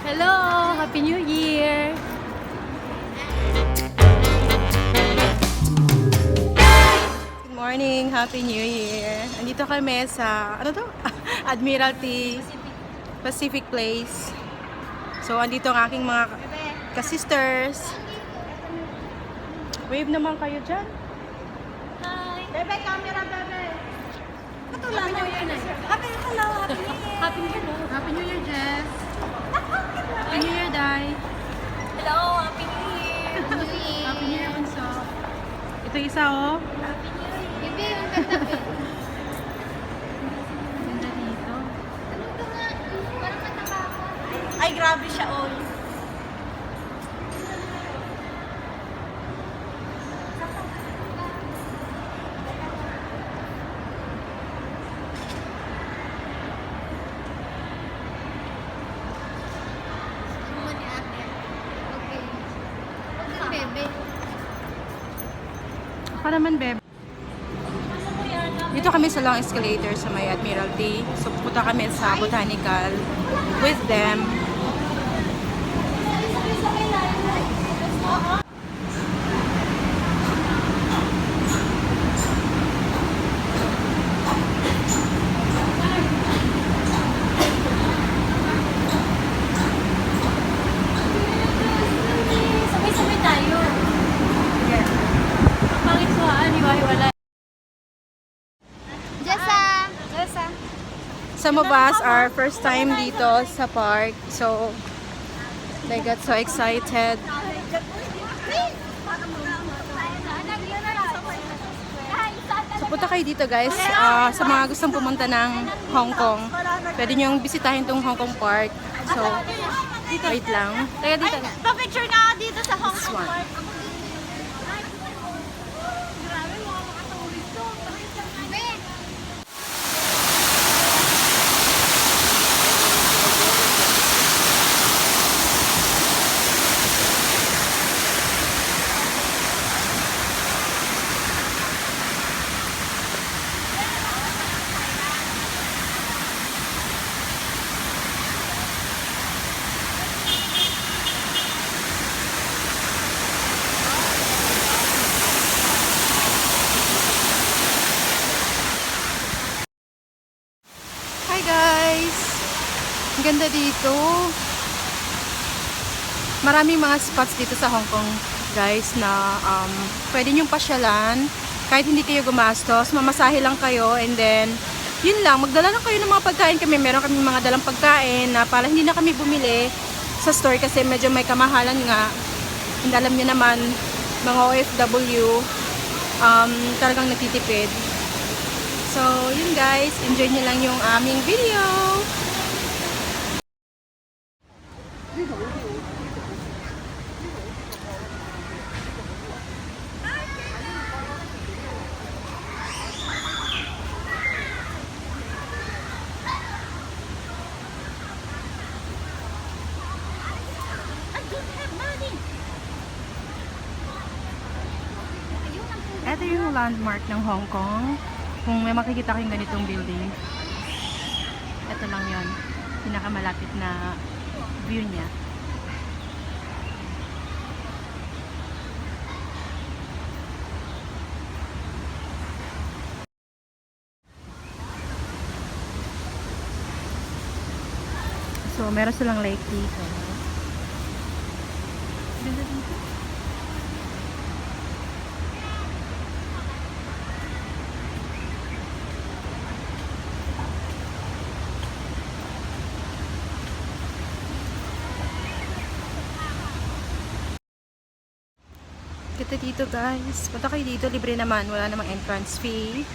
Hello! Happy New Year! Good morning! Happy New Year! Andito kami sa, ano to? Admiralty Pacific Place. So, andito ang aking mga ka-sisters. Wave naman kayo dyan. Hi! Bebe, camera, bebe! Patula na yun eh. Happy hello, happy New Year! Happy New Year! Happy New Year, Jess! Happy New Year, Dai! Hello, Happy New Year! Happy New Year, Bunso! Ito isa, oh. Happy New Year! Bibi, ang ganda ba? Ganda dito. Ano ba nga? Parang mataba ako. Ay, grabe siya, all. Ano ni ate? Okay. Huwag kang bebe. Ako naman, Beb. Dito kami sa long escalator sa may Admiralty. So, pupunta kami sa Botanical with them. Sabay-sabay tayo. Ang pangit sa hiwa-hiwala. Jessa! Jessa! Some of us are first time dito sa park. So, they got so excited. So, punta kayo dito, guys. Sa mga gustong pumunta ng Hong Kong, pwede nyo bisitahin tong Hong Kong Park. So, wait lang. Taga dito na. Pa-picture na dito sa Hong This Kong one. Park. Grabe, mga makatawid to. Be! Hi guys! Ang ganda dito. Maraming mga spots dito sa Hong Kong, guys, na pwede nyong pasyalan. Kahit hindi kayo gumastos, mamasahe lang kayo, and then, yun lang, magdala lang kayo ng mga pagkain kami. Meron kami mga dalang pagkain na para hindi na kami bumili sa store kasi medyo may kamahalan nga. And alam nyo naman, mga OFW, talagang natitipid. So, yun guys, enjoy nyo lang yung aming video. I don't have money. Ito yung landmark ng Hong Kong. Kung may makikita kayong ganitong building, ito lang yon, pinakamalapit na view niya. So, meron silang lake dito. Ganda dito. Kita dito guys. Punta kayo dito, libre naman. Wala namang entrance fee.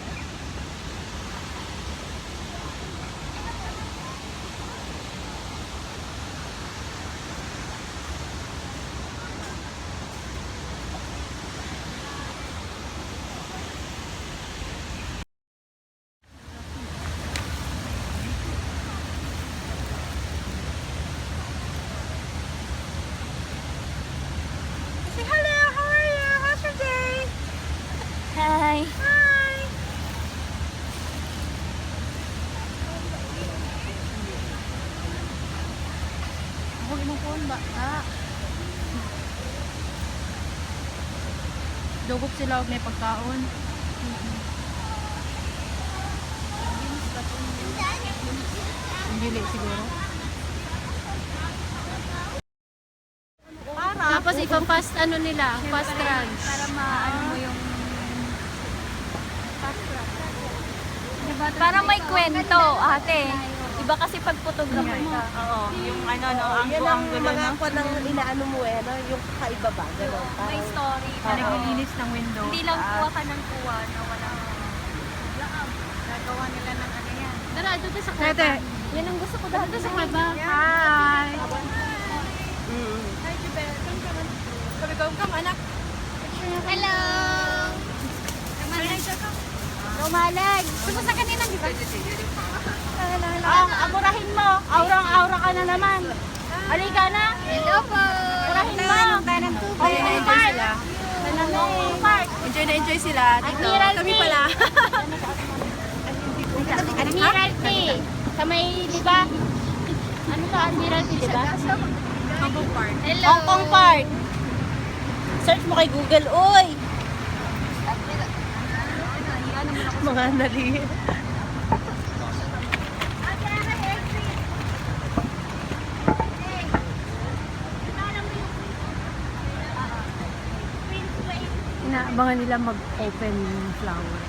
Say hello, how are you? How's your day? Hi! Hi! Huwag mo po ba? Dugog sila og may pagkaon. Hindi late siguro. Tapos ipa-fast ano nila, fast crunch. Para maano mo yung fast crunch. Para may kwento, ate. Iba kasi pag photographer ka. Oo, yung ano, no, ang Yan ang angulo, mga no? kwa ng inaano mo no? Yung kakaiba ba? Ganon. May story. Na naglilinis ng window. Hindi lang kuha ka ng kuha na wala. Gagawa nila ng ano yan. Tara, doon sa Tete. Yan ang gusto ko dito sa kaba. Hi. Mm. Kami come anak. Hello! Lumalag! Gusto sa kanina, di ba? Amurahin mo. Aurang-aura ka na naman. Halika na. Hello po! Amurahin mo. Enjoy na enjoy sila. Park. Enjoy na enjoy sila. Dito. Admiralty. Kami pala. Admiralty. Sa may, di ba? Ano ka, Admiralty, di ba? Hong Park. Hello! Hong Kong Park. Search mo kay Google, oy. Mga nali. Inaabangan nila mag-open yung flower.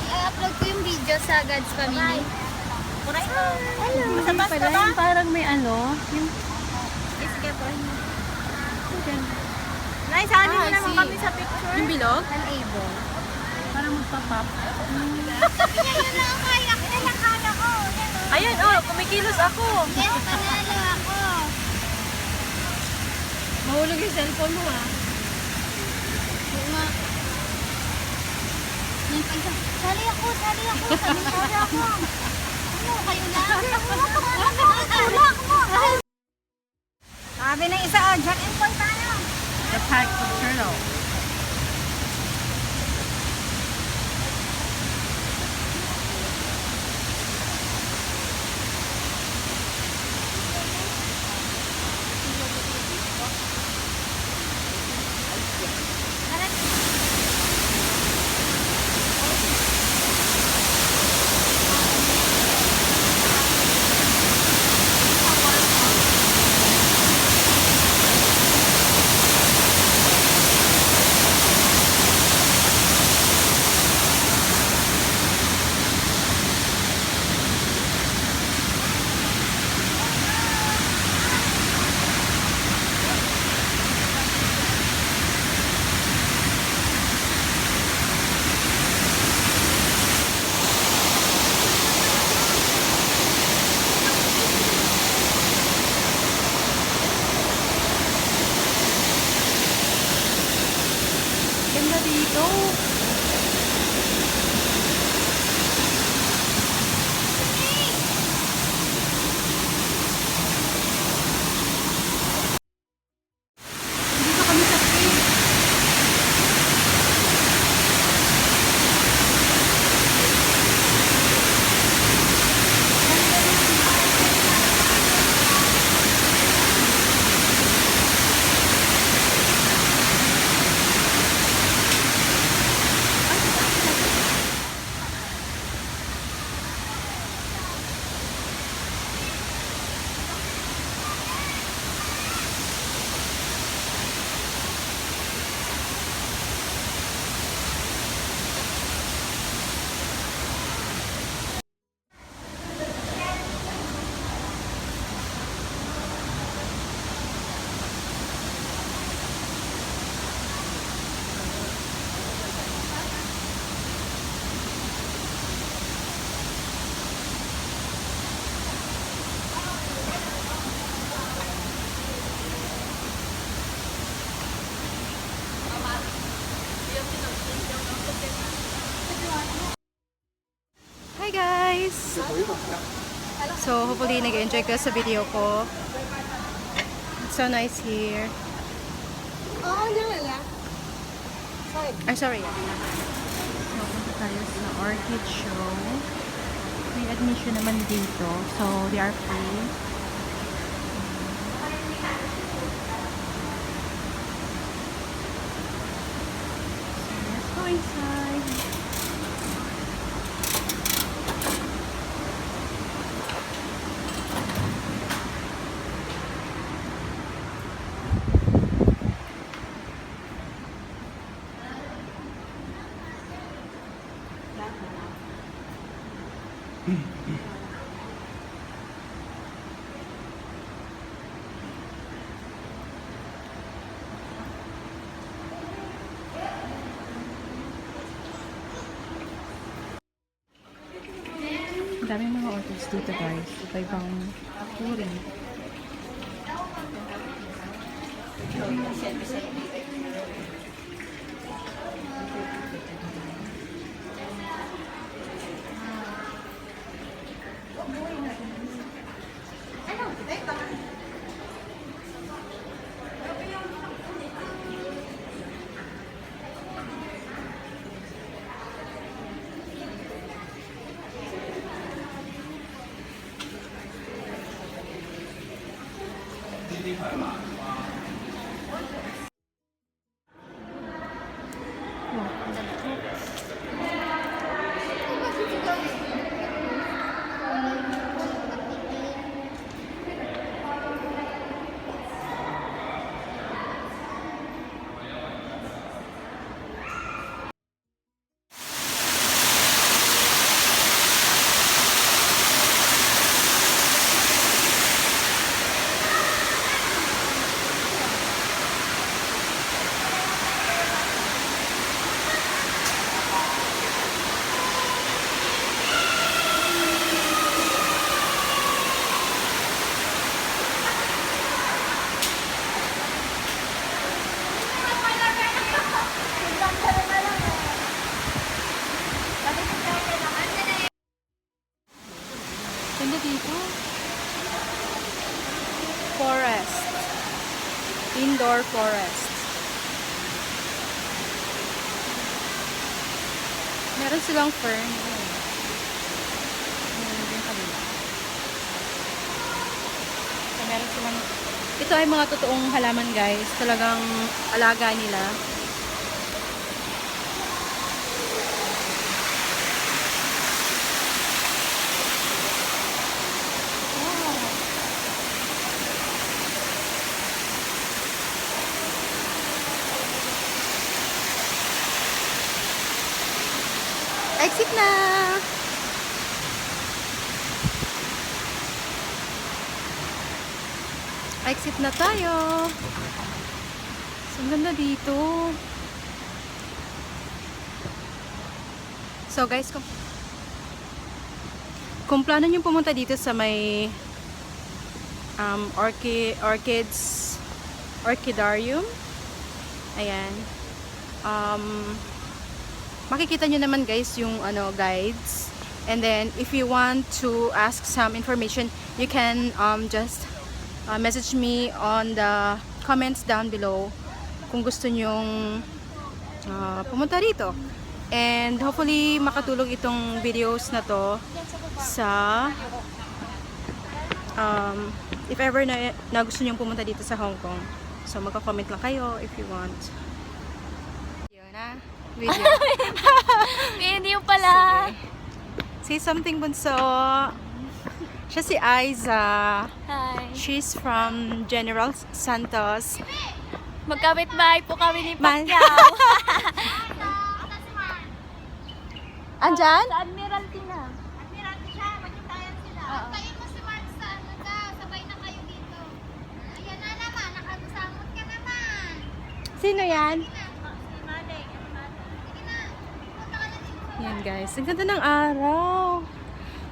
I-upload ko yung video sa God's Family. Amurahin mo. Sa bus ka ba? Parang may ano, yung Sige po. Nay, saan mo I naman see. kami sa picture? yung bilog. Unable. Parang magpa-pop. Sabi niya yun lang kaya. Yan ang kaya ko. Yan o. Ayun, oh, kumikilos ako. Yes, panalo ako. Mahulog yung cellphone mo ha. Oo nga. Yung isa, sali ako. Sali ako. Ano, kayo lang? Tulak mo. Sabi ng isa, Jack and Paul tayo. The pack of turtle. Ganda dito. Dito kami sa street. Hi guys! So, hopefully, nag-enjoy ka sa video ko. It's so nice here. Oo, wala. Ay, sorry. So, punta tayo sa Orchid Show. May admission naman dito. So, they are free. So, let's go inside. Ang daming mga orchids dito guys. Iba-ibang uri. Ganda dito. Forest. Indoor forest. Meron silang fern. Meron din kabila. So, meron silang... Ito ay mga totoong halaman guys. Talagang alaga nila. Exit na! Exit na tayo! So, ang ganda dito. So guys, kung plano nyo pumunta dito sa may orchidarium, ayan, makikita nyo naman guys yung guides, and then if you want to ask some information, you can just message me on the comments down below kung gusto nyong pumunta rito. And hopefully makatulong itong videos na to sa if ever na gusto nyong pumunta dito sa Hong Kong. So magka-comment lang kayo if you want. Yun na. Video. Video pala. Say something, bunso. Siya si Aiza. Hi. She's from General Santos. Magkapit-bahay po kami ni Man- Pacquiao. Andyan? Sa Admiralty na. Admiralty siya, magkitayan sila. Tayo mo si Mark sa sabay na kayo dito. Ayan na naman, nakagusamot ka naman. Sino yan? Si Maleng. Sige na, punta ka na dito. Yan guys, ang ganda ng araw.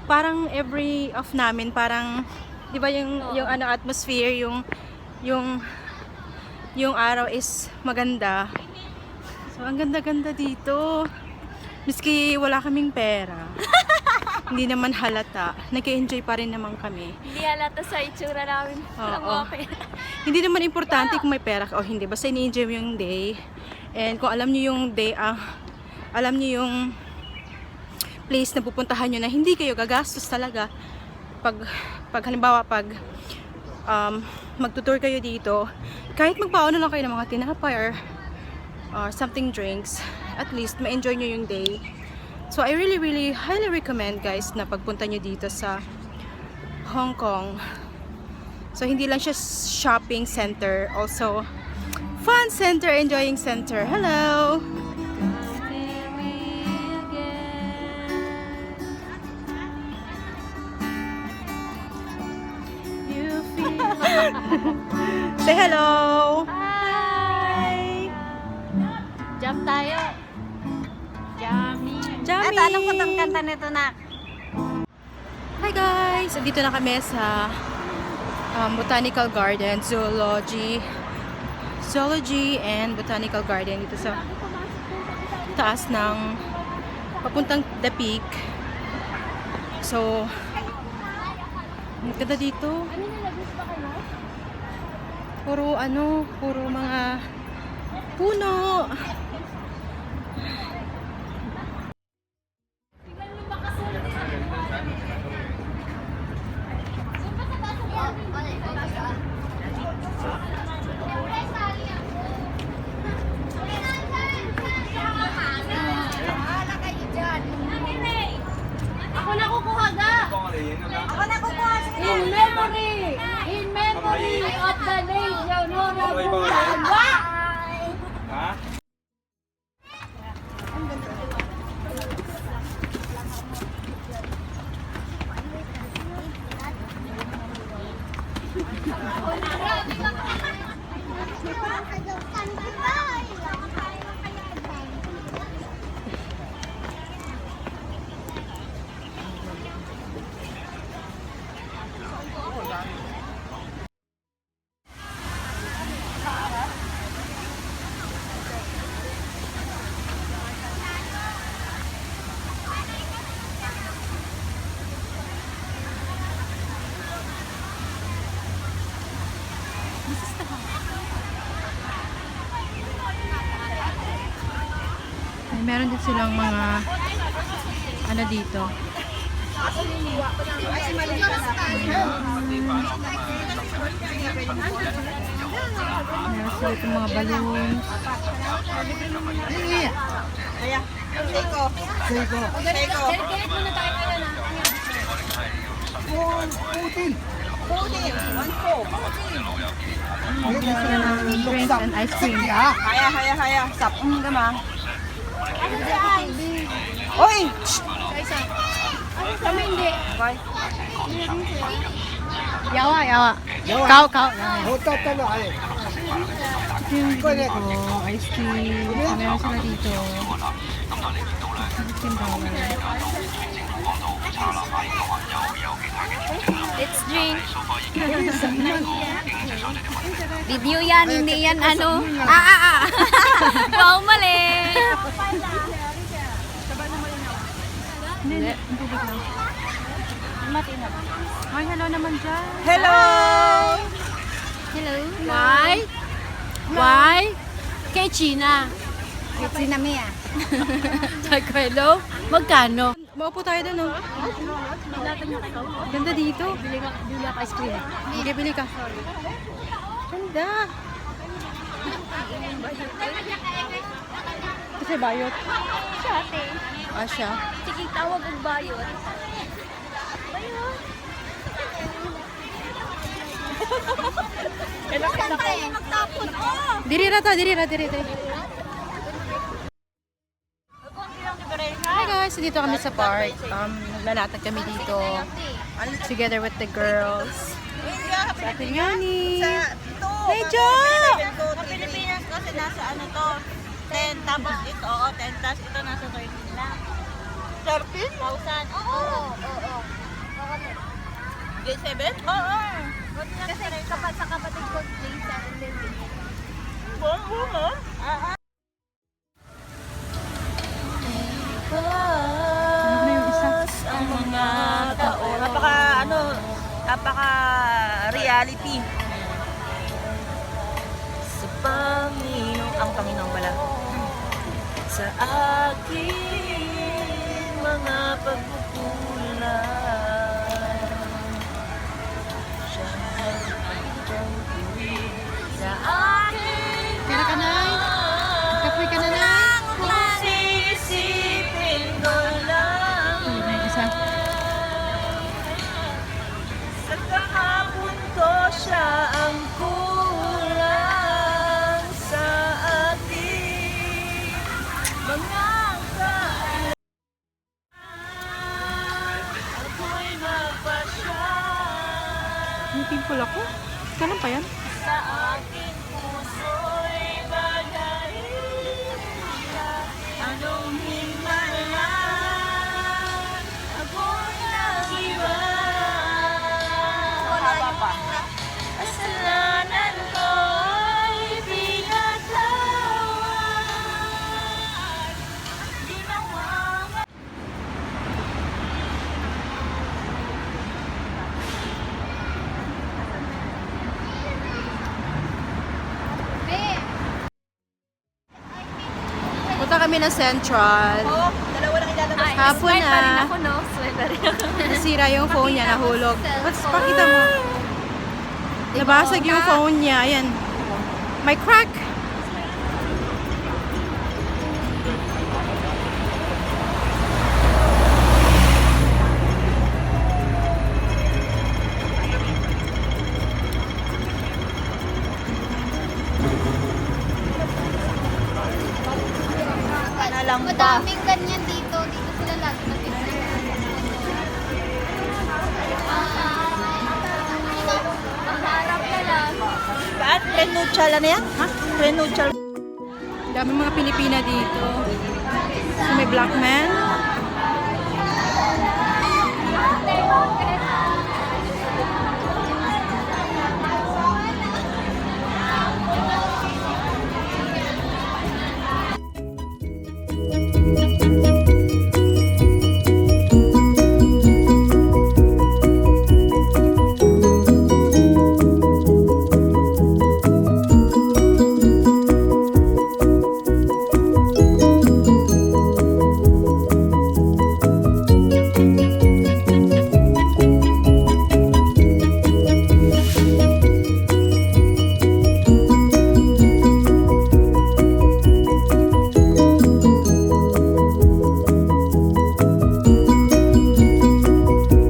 Parang every off namin, parang, di ba yung atmosphere, yung araw is maganda. So, ang ganda-ganda dito. Miski wala kaming pera. Hindi naman halata. Nag-enjoy pa rin naman kami. Hindi halata sa itsura namin. Oo. Hindi naman importante kung may pera ka o hindi. Basta ini-enjoy mo yung day. And kung alam niyo yung day, alam niyo yung place na pupuntahan nyo na hindi kayo gagastos talaga. Pag halimbawa, pag magtutour kayo dito, kahit magpaano lang kayo ng mga tinapay or something drinks, at least ma-enjoy nyo yung day. So I really highly recommend guys na pagpunta nyo dito sa Hong Kong. So hindi lang siya shopping center, also fun center, enjoying center. Hello! Say hello! Hi! Jump tayo. Yummy. Jami! At anong kutang kanta nito na? Hi guys! Dito na kami sa Botanical Garden, Zoology and Botanical Garden dito sa taas ng papuntang The Peak. So, ang ganda dito. Puro mga puno. Ako na kukuha ga. Ako na kukuha sa In memory of the late Honorable Alba. Meron din silang mga ano dito. Meron sila itong mga balloons. Meron sila ng drinks and ice cream. Oy! Kami hindi. Yawa. Kau. Yung dito, ice cream. Meron sila dito. $15. Let's drink. Video yan, hindi yan ano. Wow, mali. Hindi, tubig lang. Ay, hello naman dyan. Hello! Hello. Why? Kay China. Sinamia. Sabi ko, hello? Magkano? Maupo tayo doon, oh. Ganda dito. Bili ka ice cream. Sige, bili ka. Ganda. Kasi bayot. Siya, ate. Siya. Sige, tawag ang bayot. Saan tayo magtapon? Diri rata. Hi guys, dito kami sa park. Naglalatag kami dito. Together with the girls. Sa Ate Yoni. Hey, Jo! Sa Pilipinas kasi nasa ano to, 10, tapos ito, 10, tapos ito nasa 13 lang. 13,000? Oo. Grade 7? Oo. Kasi kapag sa kapatid ko, place sa Lily. Oo. Ano na yung isa? Ang mga Napaka-reality. Sa Panginoon, ang Panginoon pala. Sa aking mga pagkukulang, siya ang pagpapuri sa aking Kaya ka na. Kapoy ka na na. kung sisipin ko lang. May isa. Sa kahapon ko siya ang kulang sa ating mga kailangan. Ako'y magpasya May pimple ako. Kailan pa yan? sa aking puso'y bagayin. Anong himala ako nang iba. Kasalanan ko'y pinatawad. Ginawa Be, Punta kami ng Central. Oh, dalawa lang ilalabas. Hapon na. no? Swipe pa rin ako. Nasira yung phone niya, nahulog. Pakita mo. Nabasag yung phone niya. Ayan. May crack. Panalang pa. madaming ganyan dito. Dito sila lagi nag-exercise. Maharap ka lang. At Renuchal, ano yan? Ha? Renuchal. Dami mga Pilipina dito. So, may black man.